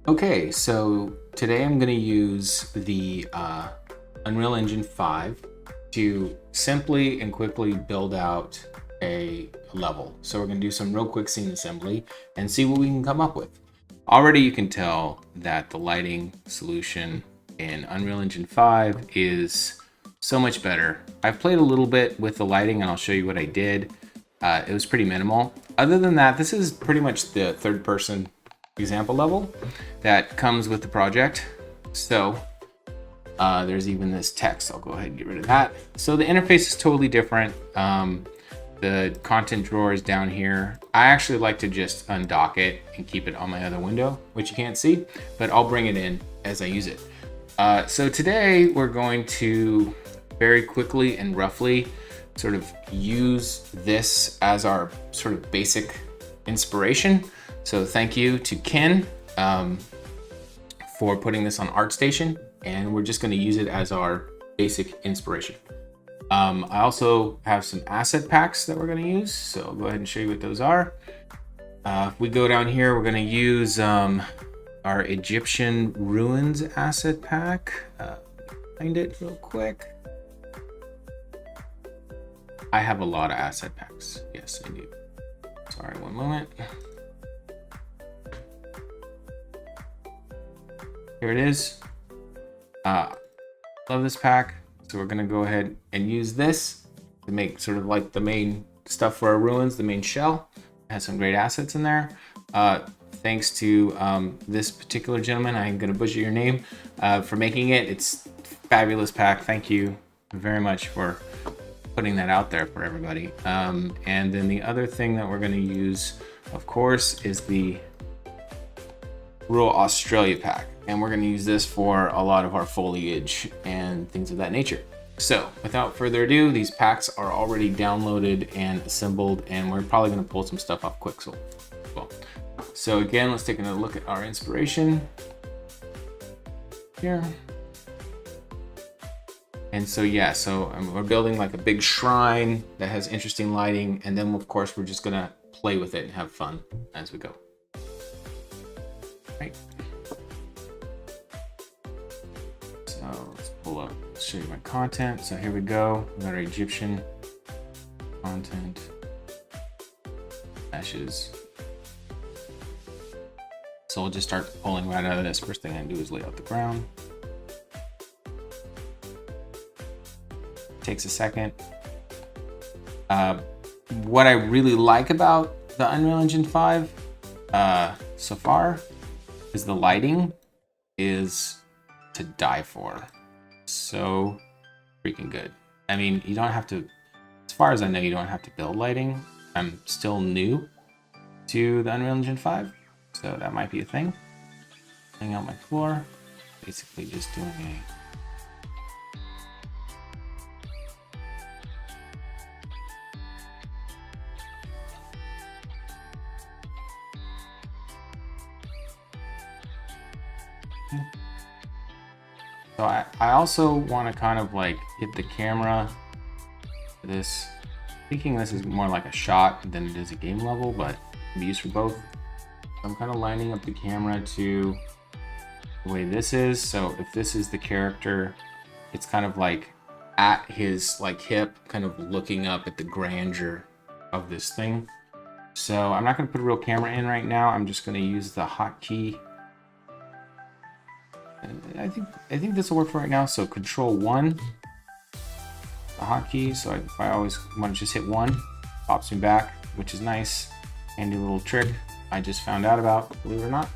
Okay, so today I'm going to use the Unreal Engine 5 to simply and quickly build out a level. So we're going to do some real quick scene assembly and see what we can come up with. Already you can tell that the lighting solution in Unreal Engine 5 is so much better. I've played a little bit with the lighting and I'll show you what I did. It was pretty minimal. Other than that, this is pretty much the third person example level that comes with the project. So there's even this text. I'll go ahead and get rid of that. So the interface is totally different. The content drawer is down here. I actually like to just undock it and keep it on my other window, which you can't see, but I'll bring it in as I use it. So today we're going to very quickly and roughly sort of use this as our sort of basic inspiration. So thank you to Ken for putting this on ArtStation, and we're just going to use it as our basic inspiration. I also have some asset packs that we're going to use, so I'll go ahead and show you what those are. If we go down here, we're going to use our Egyptian ruins asset pack. Find it real quick. I have a lot of asset packs. Yes, I do. Sorry, one moment. Here it is. Love this pack. So we're gonna go ahead and use this to make sort of like the main stuff for our ruins, the main shell. It has some great assets in there. Thanks to this particular gentleman, I'm gonna butcher your name, for making it. It's a fabulous pack. Thank you very much for putting that out there for everybody. And then the other thing that we're gonna use, of course, is the Rural Australia pack. And we're going to use this for a lot of our foliage and things of that nature. So without further ado, these packs are already downloaded and assembled, and we're probably going to pull some stuff off quick. So again, let's take a look at our inspiration here. And so yeah, so we're building like a big shrine that has interesting lighting, and then of course we're just going to play with it and have fun as we go. Right. So let's pull up, show you my content. So here we go. We got our Egyptian content, ashes. So we'll just start pulling right out of this. First thing I do is lay out the ground. Takes a second. What I really like about the Unreal Engine 5 so far is the lighting is to die for. So freaking good. I mean, you don't have to, as far as I know, you don't have to build lighting. I'm still new to the Unreal Engine 5, so that might be a thing. Laying out my floor, basically just doing a So I also want to kind of like get the camera for this, thinking this is more like a shot than it is a game level, but it can be used for both. I'm kind of lining up the camera to the way this is. So if this is the character, it's kind of like at his like hip, kind of looking up at the grandeur of this thing. So I'm not going to put a real camera in right now. I'm just going to use the hotkey. I think this will work for right now. So Control-1, the hotkey. So if I always want to just hit 1, pops me back, which is nice. Handy little trick I just found out about, believe it or not,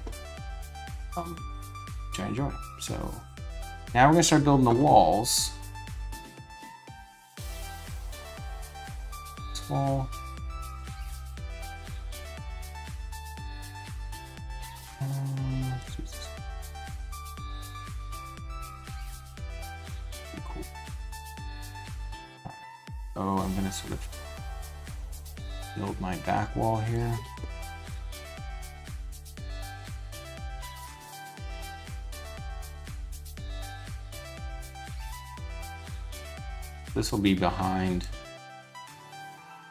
which I enjoy. So now we're gonna start building the walls. This wall. So I'm going to sort of build my back wall here. This will be behind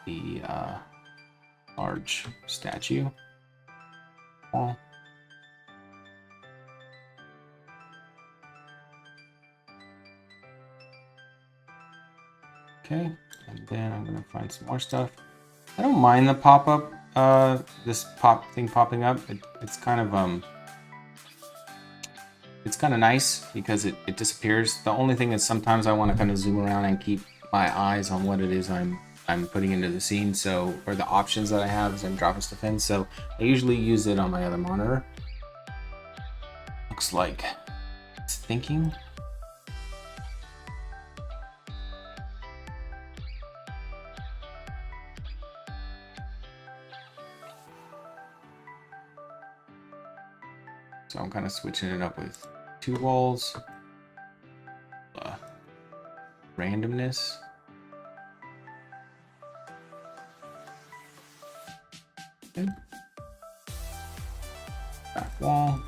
the large statue wall. Okay, and then I'm gonna find some more stuff. I don't mind the pop-up, this pop thing popping up. It's kind of it's kind of nice because it disappears. The only thing is sometimes I want to kind of zoom around and keep my eyes on what it is I'm putting into the scene. So, or the options that I have as I'm dropping stuff in. So I usually use it on my other monitor. Looks like it's thinking. So I'm kind of switching it up with 2 walls, randomness. Okay. Back wall.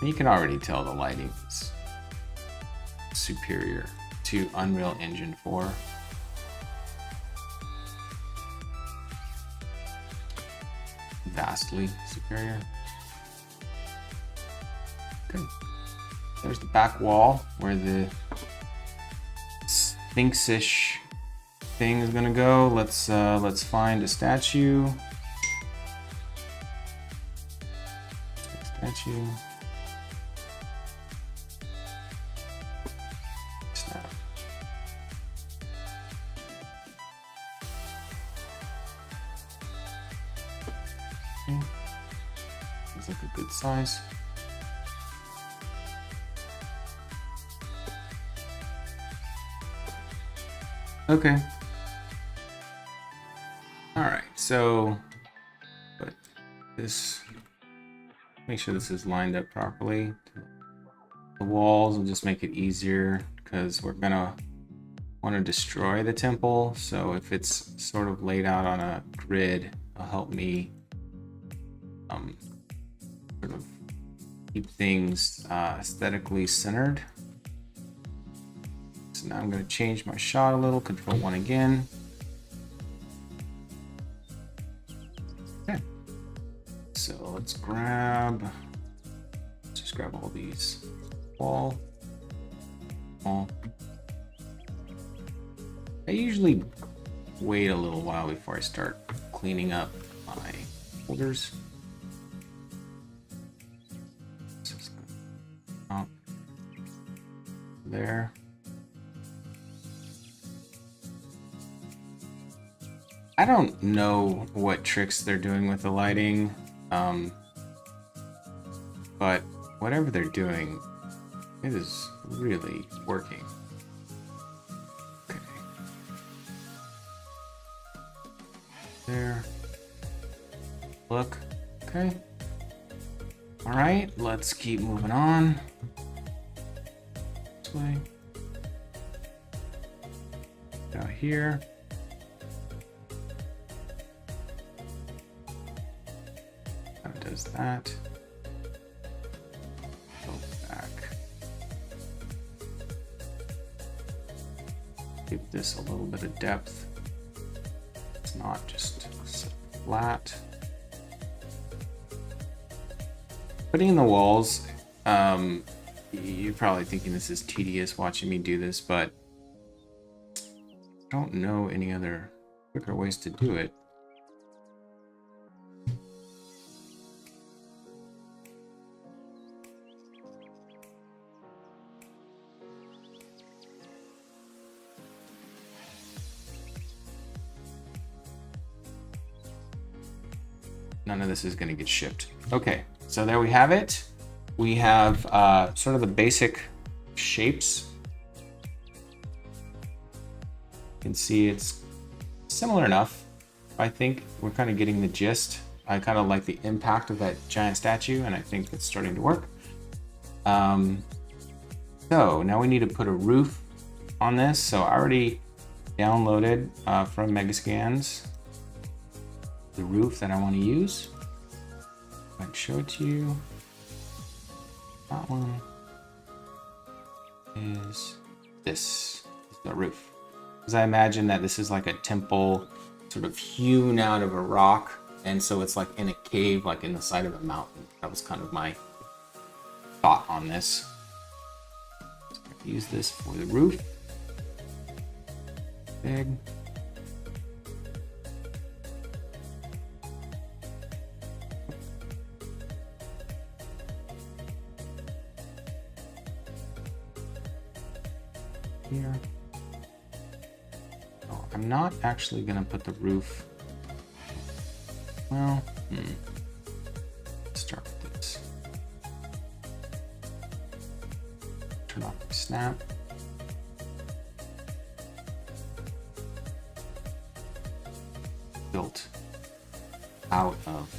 And you can already tell the lighting is superior to Unreal Engine 4. Vastly superior. Okay. There's the back wall where the Sphinx-ish thing is gonna go. Let's find a statue. Statue. Snap. Okay. Looks like a good size. Okay. All right, so put this, make sure this is lined up properly. The walls will just make it easier because we're gonna want to destroy the temple. So if it's sort of laid out on a grid, it'll help me sort of keep things aesthetically centered. So now I'm going to change my shot a little, Control 1 again. Okay. So let's just grab all these wall. I usually wait a little while before I start cleaning up my folders. There. I don't know what tricks they're doing with the lighting, but whatever they're doing, it is really working. Okay. There. Look. Okay. All right, let's keep moving on. This way. Out here. Does that. Go back. Give this a little bit of depth. It's not just flat. Putting in the walls, you're probably thinking this is tedious watching me do this, but I don't know any other quicker ways to do it. None of this is going to get shipped. Okay, so there we have it. We have sort of the basic shapes. You can see it's similar enough. I think we're kind of getting the gist. I kind of like the impact of that giant statue, and I think it's starting to work. So now we need to put a roof on this. So I already downloaded from Megascans the roof that I want to use. I'd show it to you. That one is this is the roof. Because I imagine that this is like a temple sort of hewn out of a rock, and so it's like in a cave like in the side of a mountain. That was kind of my thought on this. So I'm gonna use this for the roof. Big. Here. Oh, I'm not actually gonna put the roof. Well, let's start with this. Turn off the snap. Built out of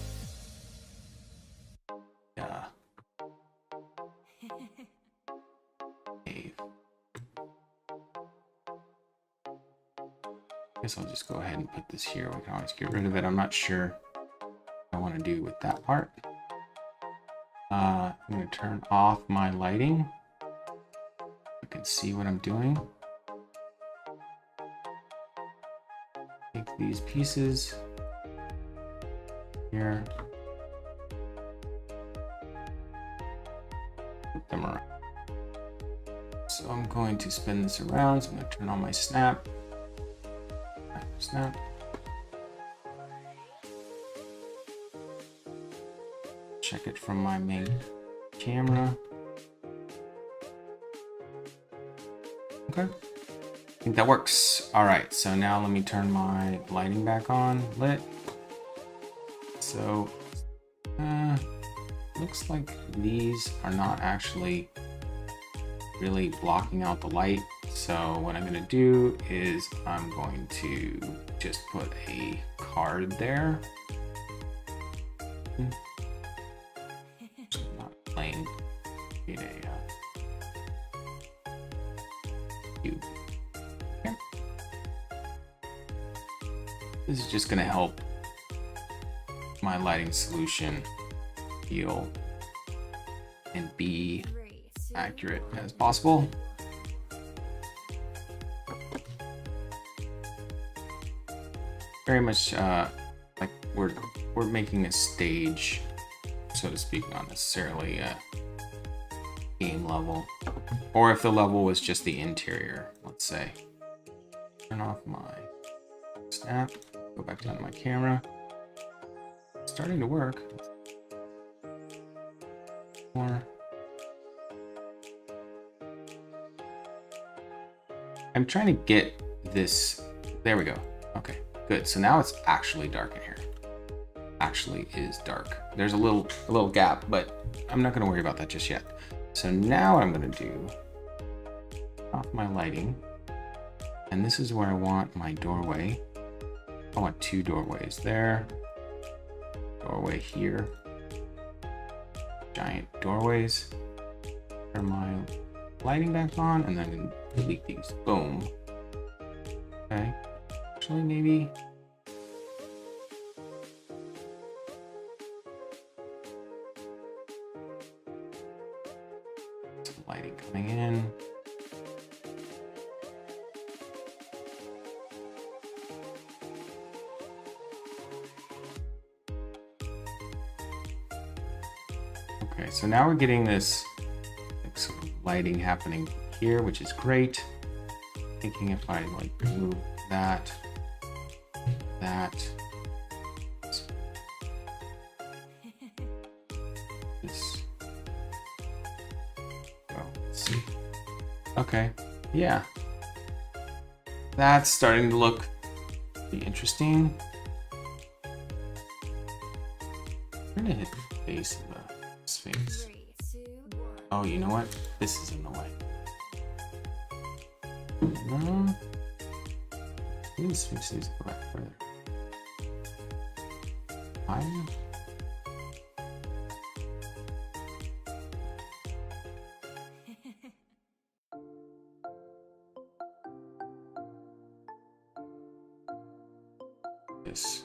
cave. I guess I'll just go ahead and put this here. We can always get rid of it. I'm not sure what I want to do with that part. I'm going to turn off my lighting. You can see what I'm doing. Take these pieces here. Put them around. So I'm going to spin this around. So I'm going to turn on my snap. Snap. Check it from my main camera. Okay. I think that works. All right, so now let me turn my lighting back on, lit. So, looks like these are not actually really blocking out the light. So what I'm going to do is I'm going to just put a card there. I'm not playing a cube. Okay. This is just going to help my lighting solution feel and be accurate as possible. Very much like we're making a stage, so to speak, not necessarily a game level. Or if the level was just the interior, let's say. Turn off my snap, go back down to my camera. It's starting to work. More. I'm trying to get this, there we go. Okay. Good, so now it's actually dark in here. Actually is dark. There's a little gap, but I'm not gonna worry about that just yet. So now what I'm gonna do, off my lighting, and this is where I want my doorway. I want two doorways there. Doorway here. Giant doorways. Turn my lighting back on, and then delete these. Boom. Okay. Actually, maybe some lighting coming in. Okay, so now we're getting this like, sort of lighting happening here, which is great. Thinking if I like remove that. This. Oh, let's see. Okay, yeah. That's starting to look pretty interesting. I'm gonna hit the face of the Sphinx. Oh, you know what? This is in the way. No. Maybe the Sphinx needs to go back further. Fine. This.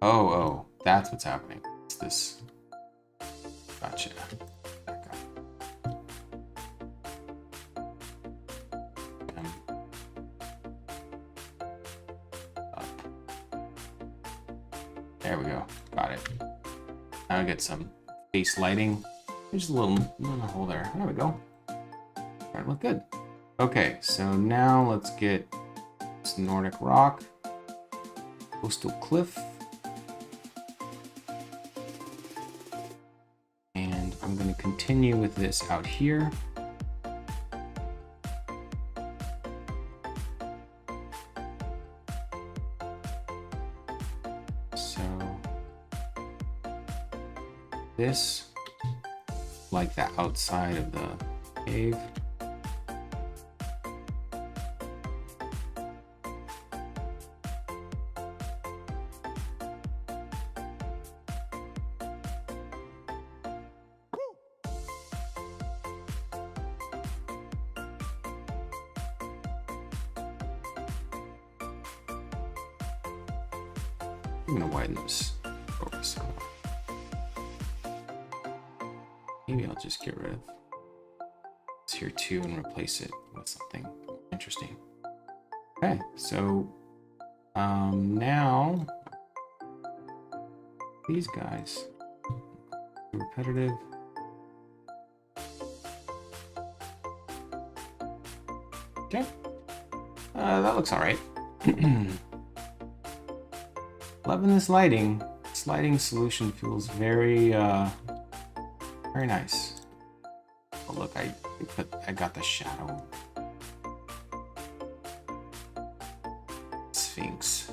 Oh, that's what's happening. It's this. Gotcha. Back up. Now I get some face lighting. There's a little hole there. There we go. Starting to look good. Okay, so now let's get this Nordic rock, coastal cliff, and I'm going to continue with this out here. So this, like the outside of the cave. I'm gonna widen this focus. Maybe I'll just get rid of this here too and replace it with something interesting. Okay, so now these guys, repetitive. Okay, that looks all right. Loving this lighting. This lighting solution feels very, very nice. Oh look, I got the shadow. Sphinx.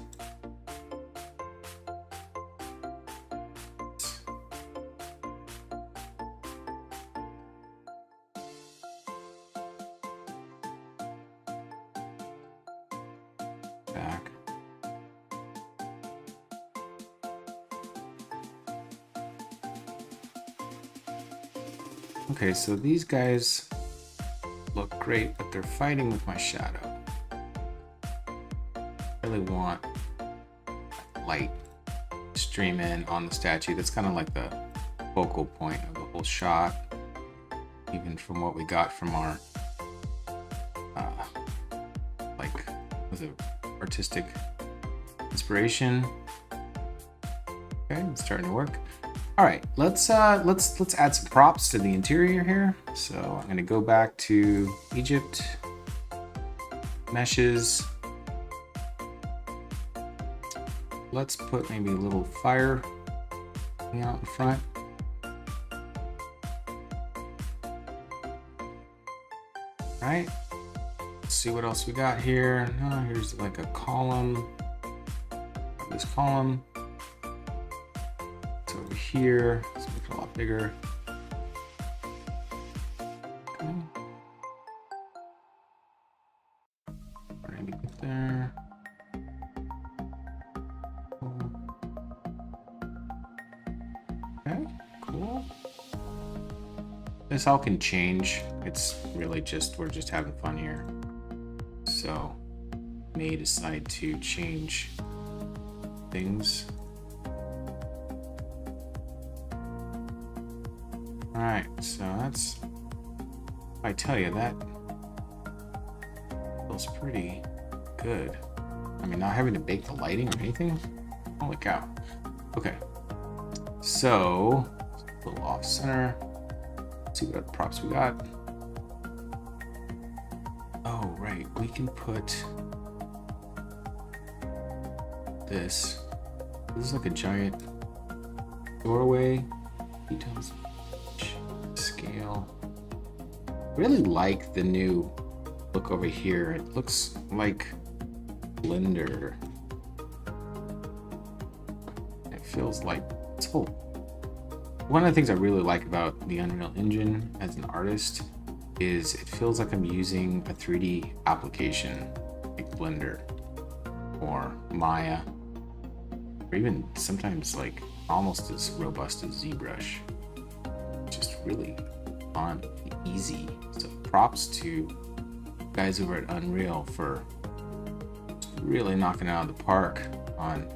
Back. Okay, so these guys look great, but they're fighting with my shadow. I really want light to stream in on the statue. That's kind of like the focal point of the whole shot, even from what we got from our was it artistic inspiration. Okay, it's starting to work. All right, let's add some props to the interior here. So I'm gonna go back to Egypt, meshes. Let's put maybe a little fire thing out in front. All right, let's see what else we got here. Oh, here's like a column. This column. Over here, let's make it a lot bigger. Okay. Maybe put there. Cool. Okay, cool. This all can change. It's really just, we're just having fun here. So, may decide to change things. Alright, so that's, I tell you, that feels pretty good. I mean, not having to bake the lighting or anything. Holy cow. Okay, so a little off center. Let's see what other props we got. Oh, right, we can put this. This is like a giant doorway. Details. Scale. Really like the new look over here. It looks like Blender. It feels like it's whole. One of the things I really like about the Unreal Engine as an artist is it feels like I'm using a 3D application like Blender or Maya, or even sometimes like almost as robust as ZBrush. Just really fun, easy. So props to guys over at Unreal for really knocking it out of the park on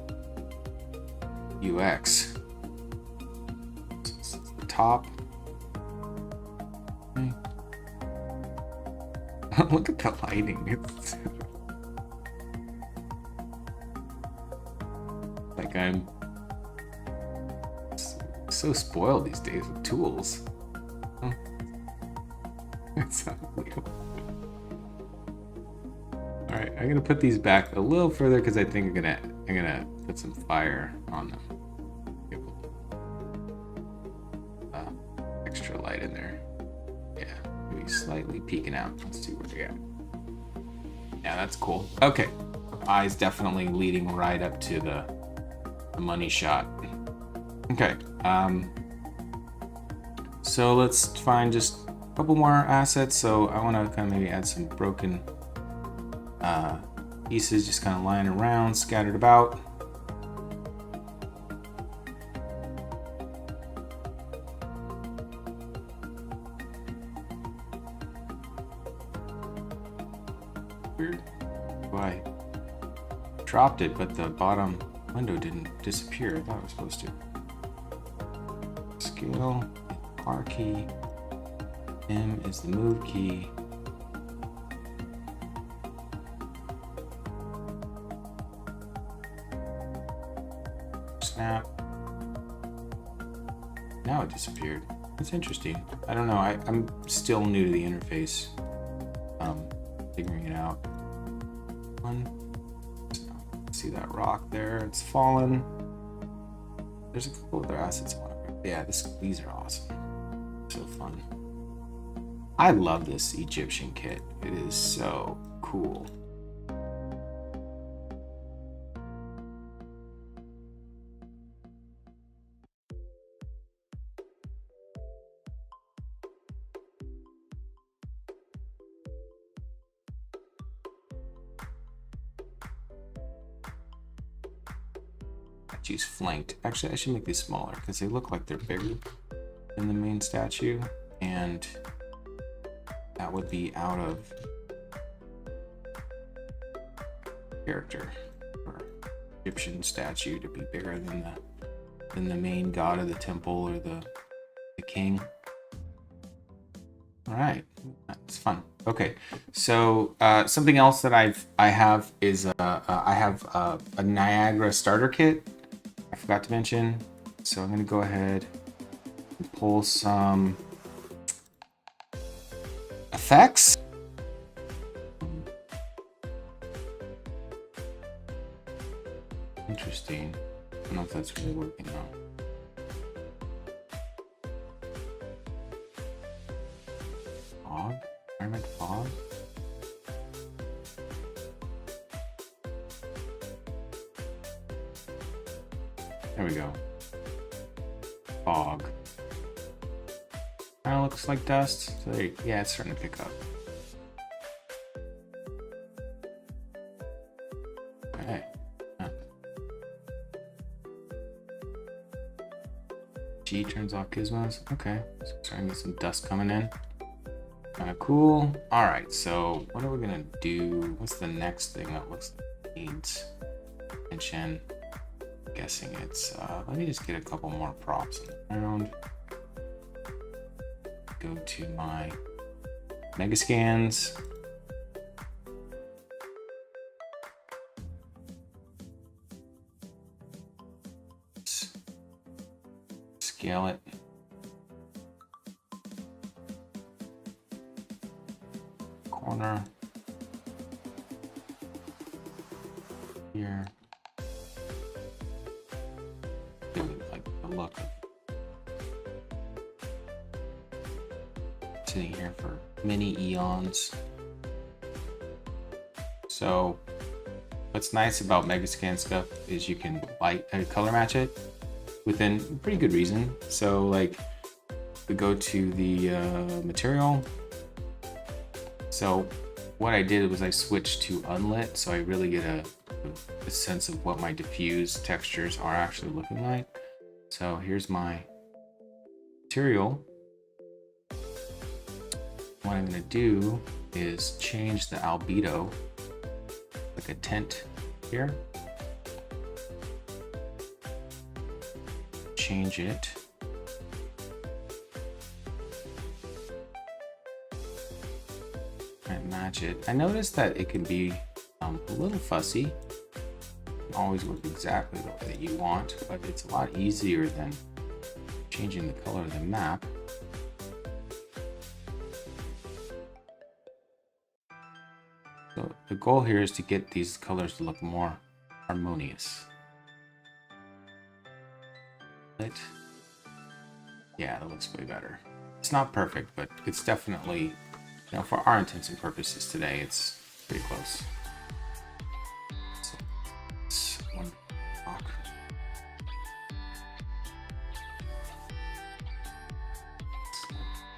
UX. It's the top. Okay. Look at the lighting. It's like I'm so spoiled these days with tools. Oh. That's unbelievable. All right, I'm gonna put these back a little further because I think I'm gonna put some fire on them. Extra light in there. Yeah, maybe slightly peeking out. Let's see where we at. Yeah, that's cool. Okay, eye's definitely leading right up to the money shot. Okay, so let's find just a couple more assets. So I want to kind of maybe add some broken pieces just kind of lying around, scattered about. Weird. Well, I dropped it, but the bottom window didn't disappear. I thought it was supposed to. Scale, R key. M is the move key. Snap. Now it disappeared. That's interesting. I don't know. I'm still new to the interface. Figuring it out. See that rock there? It's fallen. There's a couple other assets. Yeah, these are awesome. So fun. I love this Egyptian kit. It is so cool. Use flanked. Actually, I should make these smaller because they look like they're bigger than the main statue, and that would be out of character for Egyptian statue to be bigger than the main god of the temple or the king. All right, that's fun. Okay, so something else that I have is I have a Niagara starter kit. I forgot to mention, so I'm gonna go ahead and pull some effects. Interesting. I don't know if that's really working out. Fog? Environment fog? There we go. Fog. Kind of looks like dust. So there, yeah, it's starting to pick up. Okay. G turns off gizmos. Okay. So starting to get some dust coming in. Kind of cool. All right. So what are we gonna do? What's the next thing that looks like it needs attention? Guessing it's let me just get a couple more props around. Go to my mega scans. Scale it. Corner here. Like the look of sitting here for many eons. So what's nice about Megascan stuff is you can color match it within pretty good reason. So like we go to the material. So what I did was I switched to unlit, so I really get a sense of what my diffuse textures are actually looking like. So here's my material. What I'm going to do is change the albedo, like a tint here. Change it. And match it. I noticed that it can be a little fussy. Always work exactly the way that you want, but it's a lot easier than changing the color of the map. So the goal here is to get these colors to look more harmonious. Yeah, that looks way better. It's not perfect, but it's definitely, you know, for our intents and purposes today, it's pretty close. So it's one block.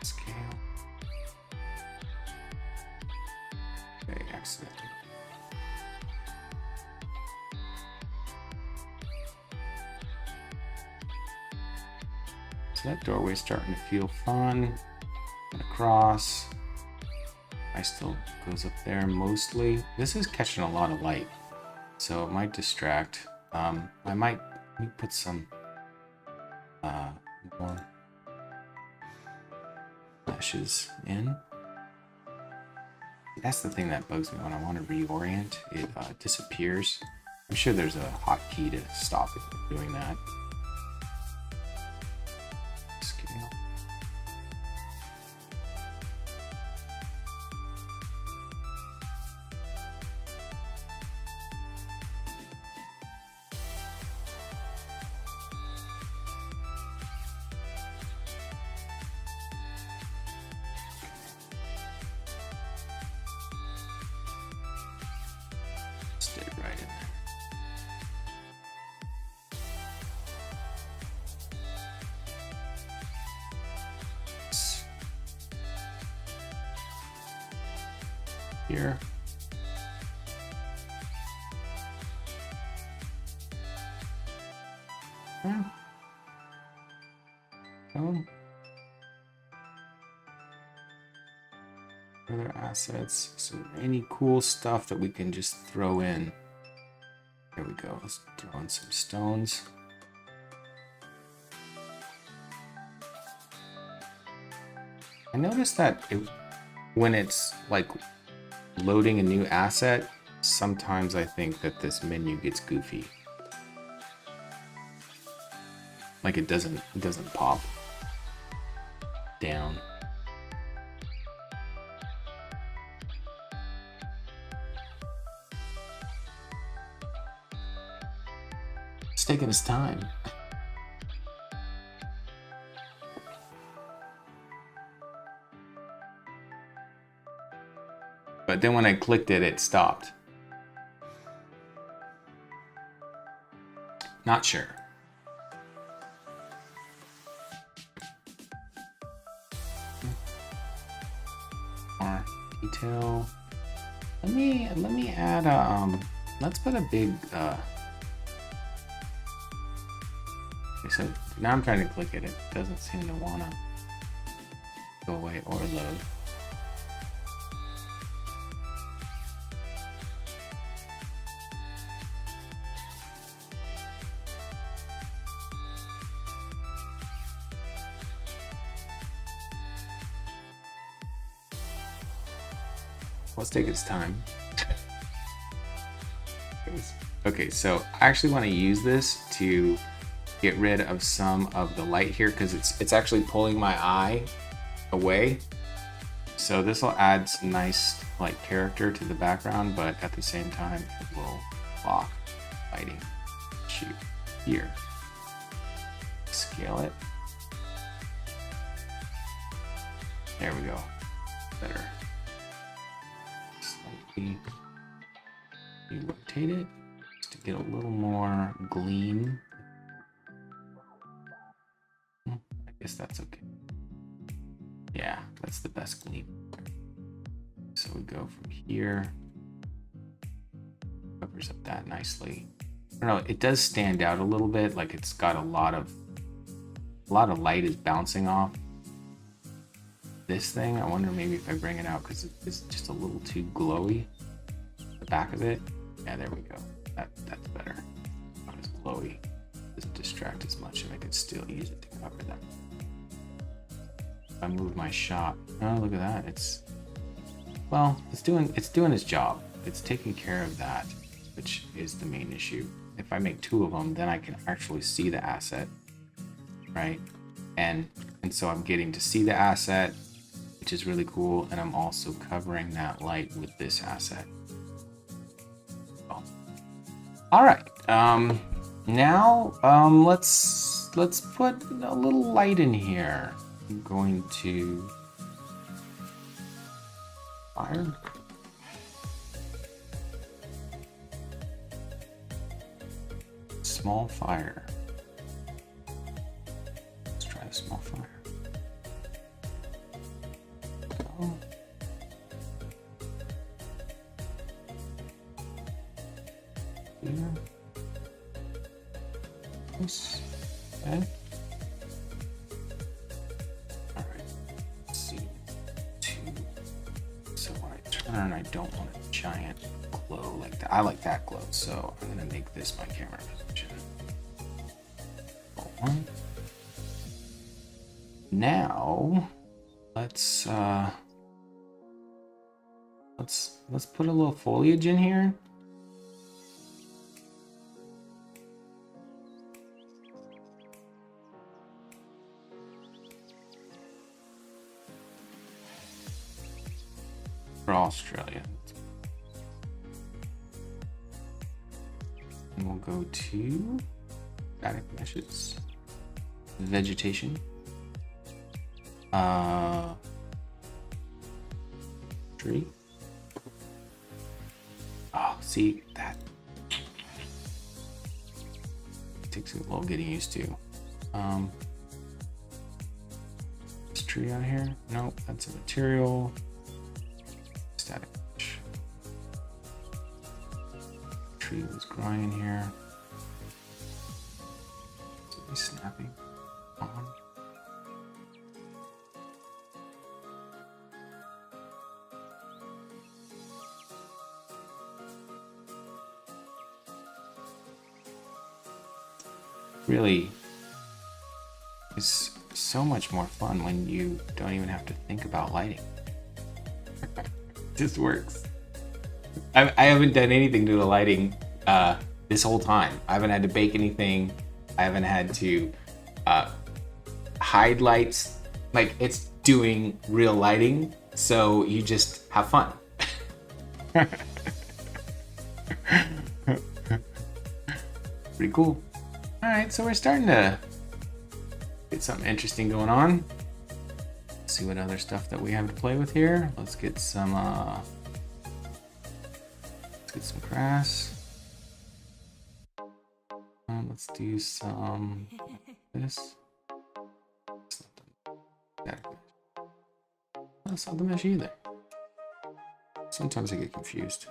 Scale. Okay, excellent. So that doorway's starting to feel fun. And across. I still goes up there mostly. This is catching a lot of light, so it might distract. Let me put some more flashes in. That's the thing that bugs me when I want to reorient. It disappears. I'm sure there's a hotkey to stop it from doing that. Scale. Stay right in there. Here. Other assets. So any cool stuff that we can just throw in. There we go. Let's throw in some stones. I noticed that when it's like loading a new asset, sometimes I think that this menu gets goofy. Like it doesn't pop down. It's taking its time. But then when I clicked it, it stopped. Not sure. More detail. Let me add a let's put a big okay, so now I'm trying to click it. It doesn't seem to wanna go away or load. Let's take its time. Okay, so I actually want to use this to get rid of some of the light here because it's actually pulling my eye away. So this will add some nice like character to the background, but at the same time it will block lighting. Shoot here. Scale it. There we go. Better. Slightly rotate it just to get a little more gleam. I guess that's okay. Yeah, that's the best gleam. So we go from here, covers up that nicely. I don't know, it does stand out a little bit, like it's got a lot of light is bouncing off this thing. I wonder maybe if I bring it out because it's just a little too glowy. The back of it. Yeah, there we go. That's better. Not as glowy. Doesn't distract as much, and I can still use it to cover them. If I move my shot. Oh, look at that. It's doing its job. It's taking care of that, which is the main issue. If I make two of them, then I can actually see the asset, right? and so I'm getting to see the asset, which is really cool, and I'm also covering that light with this asset. Oh. All right, now let's put a little light in here. I'm going to fire. Small fire. Let's try the small fire. Oh. Here. Nice. Okay. All right. Let's see. 2. So when I turn, I don't want a giant glow like that. I like that glow, so I'm gonna make this my camera position. 1. Now let's put a little foliage in here. For Australia. And we'll go to static meshes, vegetation, tree. Oh, see that takes a little getting used to. This tree on here? Nope, that's a material. Static mesh. Tree was growing here. Snapping on. Really is so much more fun when you don't even have to think about lighting. This works. I haven't done anything to the lighting this whole time. I haven't had to bake anything. I haven't had to hide lights. Like, it's doing real lighting, so you just have fun. Pretty cool. All right, so we're starting to get something interesting going on. Let's see what other stuff that we have to play with here. Let's get some grass. Let's do some this. That's not the mesh either. Sometimes I get confused.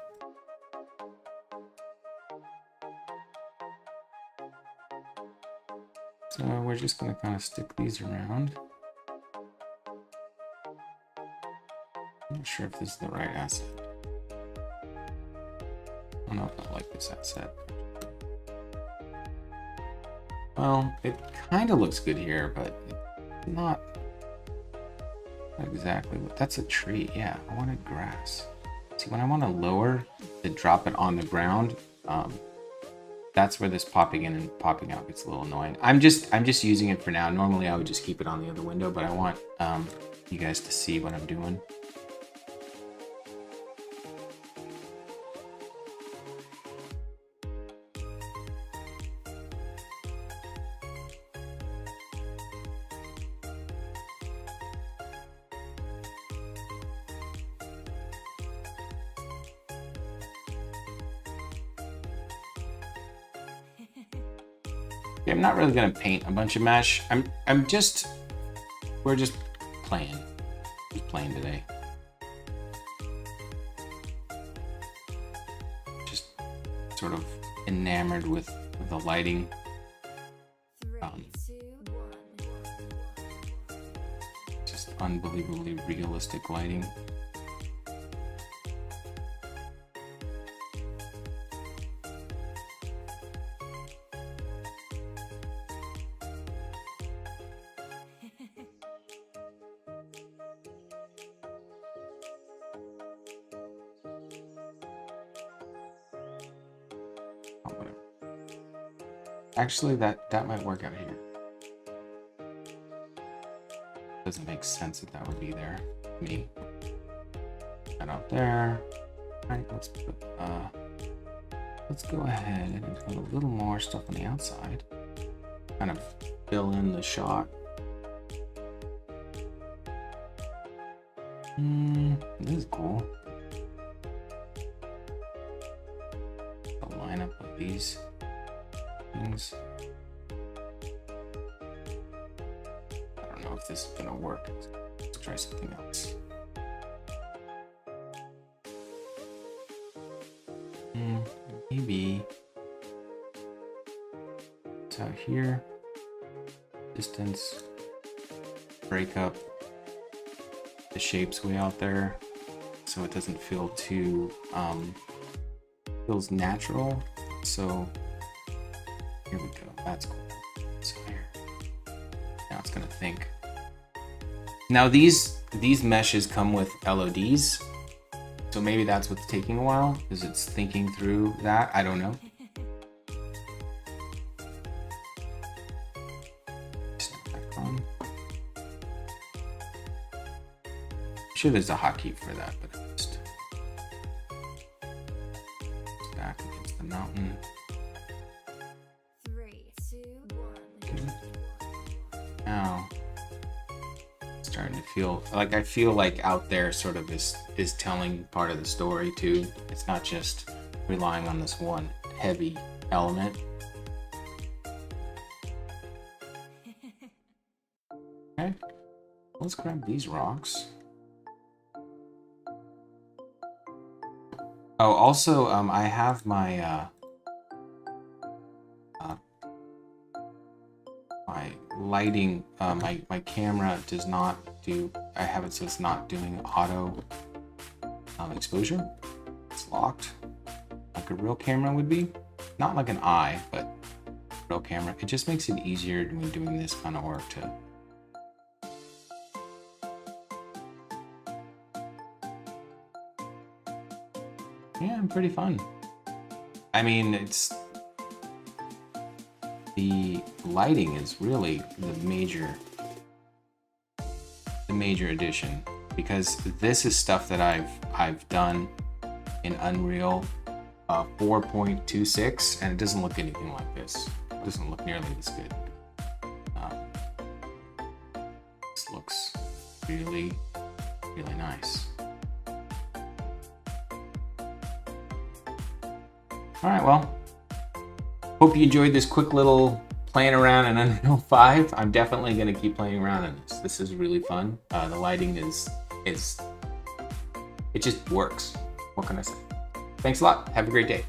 So we're just going to kind of stick these around. I'm not sure if this is the right asset. I don't know if I like this asset. Well, it kind of looks good here, but it's not exactly what. That's a tree. Yeah, I wanted grass. See, when I want to lower to drop it on the ground, that's where this popping in and popping out gets a little annoying. I'm just using it for now. Normally I would just keep it on the other window, but I want you guys to see what I'm doing. Okay, I'm not really gonna paint a bunch of mesh. We're just playing. Just playing today. Just sort of enamored with the lighting. Just unbelievably realistic lighting. Actually, that might work out here. Doesn't make sense that that would be there. Me. That out there. All right, let's go ahead and put a little more stuff on the outside. Kind of fill in the shot. This is cool. The lineup of these things. I don't know if this is gonna work. Let's try something else. Maybe it's out here. Distance. Break up the shapes way out there, so it doesn't feel too feels natural. So here we go. That's cool. So here. Now it's gonna think. Now these meshes come with LODs, so maybe that's what's taking a while, because it's thinking through that. I don't know. Snap back on. I'm sure there's a hotkey for that, but just back against the mountain. 3, 2, 1. Okay. Now starting to feel like I feel like out there sort of is telling part of the story too. It's not just relying on this one heavy element. Okay, let's grab these rocks. Oh, also, I have my my lighting, my camera does not do, I have it so it's not doing auto exposure. It's locked like a real camera would be. Not like an eye, but real camera. It just makes it easier when doing this kind of work to yeah, pretty fun. I mean, it's the lighting is really the major addition, because this is stuff that I've done in Unreal 4.26, and it doesn't look anything like this. It doesn't look nearly this good. This looks really, really nice. All right, well, hope you enjoyed this quick little playing around in Unreal 5. I'm definitely going to keep playing around in this. This is really fun. The lighting it just works. What can I say? Thanks a lot. Have a great day.